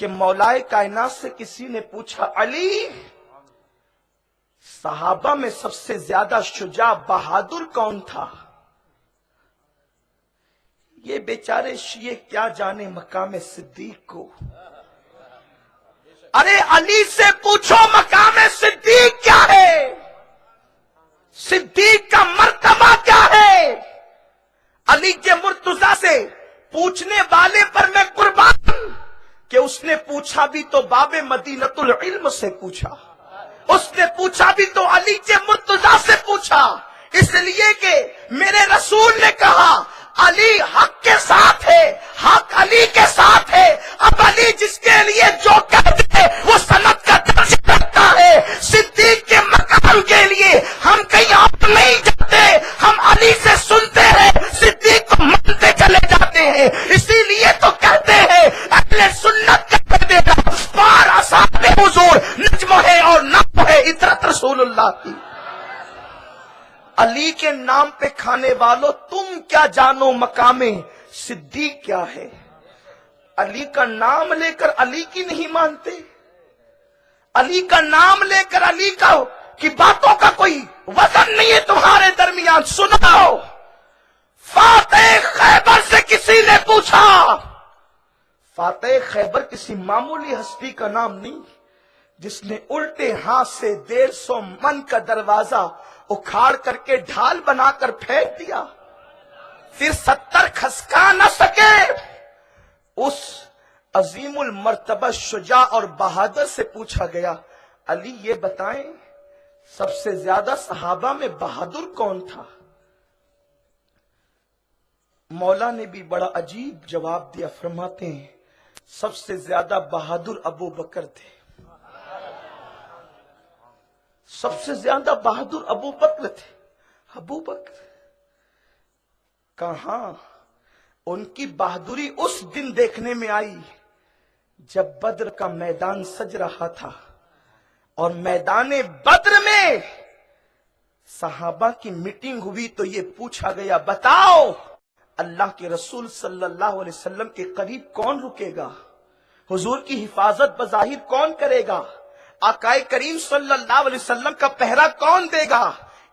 کہ मौलाए कायनात से किसी ने पूछा, अली सहाबा में सबसे ज्यादा शुजा बहादुर कौन था? ये बेचारे शिये क्या जाने मकाम सिद्दीक को। अरे अली से पूछो मकाम सिद्दीक क्या है, सिद्दीक का मर्तबा क्या है। अली के मुर्तजा से पूछने वाले पर मैं कुर्बान कि उसने पूछा भी तो बाबे मदीनतुल इल्म से पूछा, उसने पूछा भी तो अली के मुर्तजा से पूछा, इसलिए कि मेरे रसूल ने कहा अली हक के साथ है, हक अली के साथ है। अब अली जिसके लिए जो कह दे वो सनद का दर्ज रखता है। सिद्दीक के मकाम के लिए हम कहीं आप नहीं जाते, हम अली से सुनते हैं, सिद्दीक को मानते चले जाते हैं। इसीलिए तो कहते हैं अहले सुन्नत कहते देगा पार असाब हुजूर नज्म है और नाम है इतरत रसूलुल्लाह की। अली के नाम पे खाने वालों तुम क्या जानो मकामे सिद्दीक क्या है। अली का नाम लेकर अली की नहीं मानते, अली का नाम लेकर अली का की बातों का कोई वजन नहीं है तुम्हारे दरमियान। सुनाओ, फातेह खैबर से किसी ने पूछा, फातेह खैबर किसी मामूली हस्ती का नाम नहीं जिसने उल्टे हाथ से 150 मन का दरवाजा उखाड़ करके ढाल बनाकर फेंक दिया, फिर 70 खसका न सके। उस अजीमुल मर्तबा शुजा और बहादुर से पूछा गया, अली ये बताएं सबसे ज्यादा सहाबा में बहादुर कौन था। मौला ने भी बड़ा अजीब जवाब दिया, फरमाते हैं सबसे ज्यादा बहादुर अबू बकर थे, सबसे ज्यादा बहादुर अबू बकर थे। अबू बकर कहां, उनकी बहादुरी उस दिन देखने में आई जब बद्र का मैदान सज रहा था और मैदाने बद्र में सहाबा की मीटिंग हुई तो ये पूछा गया, बताओ अल्लाह के रसूल सल्लल्लाहु अलैहि वसल्लम के करीब कौन रुकेगा, हुजूर की हिफाजत बज़ाहिर कौन करेगा, आकाए करीम सल्लल्लाहु अलैहि वसल्लम का पहरा कौन देगा।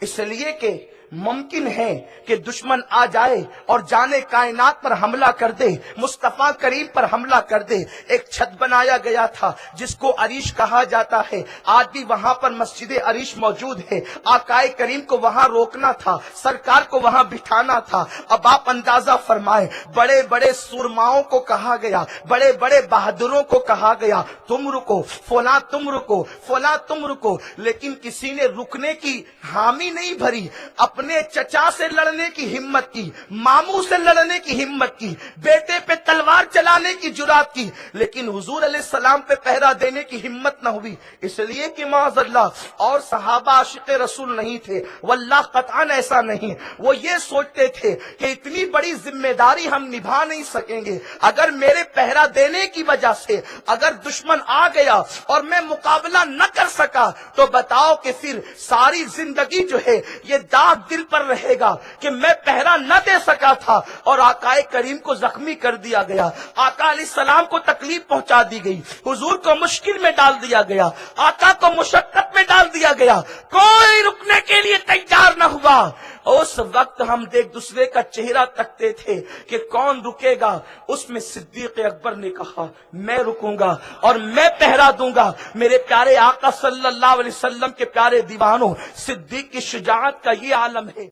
इसलिए कि मुमकिन है कि दुश्मन आ जाए और जाने कायनात पर हमला कर दे, मुस्तफा करीम पर हमला कर दे। एक छत बनाया गया था जिसको अरीश कहा जाता है, आज भी वहां पर मस्जिद अरीश मौजूद है। आकाए करीम को वहां रोकना था, सरकार को वहां बिठाना था। अब आप अंदाजा फरमाए, बड़े बड़े सुरमाओं को कहा गया, बड़े बड़े बहादुरों को कहा गया तुम रुको, फला तुम रुको, फला तुम रुको, लेकिन किसी ने रुकने की हामी नहीं भरी। अपने चचा से लड़ने की हिम्मत की, मामू से लड़ने की हिम्मत की, बेटे पे तलवार चलाने की जुरात की, लेकिन हुजूर अलैहिस्सलाम पे पहरा देने की हिम्मत न हुई। इसलिए कि माज़अल्लाह और सहाबा आशिक़े रसूल नहीं थे, वल्लाह क़तअन ऐसा नहीं। वो ये सोचते थे कि इतनी बड़ी जिम्मेदारी हम निभा नहीं सकेंगे, अगर मेरे पहरा देने की वजह से अगर दुश्मन आ गया और मैं मुकाबला न कर सका तो बताओ कि फिर सारी जिंदगी जो है ये दाग दिल पर रहेगा कि मैं पहरा न दे सका था और आकाए करीम को जख्मी कर दिया गया, आका अलैहिस्सलाम को तकलीफ पहुंचा दी गई, हुजूर को मुश्किल में डाल दिया गया, आका को मुशक्कत में डाल दिया गया, कोई रुकने के लिए तैयार न हुआ। उस वक्त हम एक दूसरे का चेहरा तकते थे कि कौन रुकेगा। उसमें सिद्दीक अकबर ने कहा मैं रुकूंगा और मैं पहरा दूंगा। मेरे प्यारे आका सल्लल्लाहु अलैहि वसल्लम के प्यारे दीवानों, सिद्दीक की शुजाअत का ये आलम है।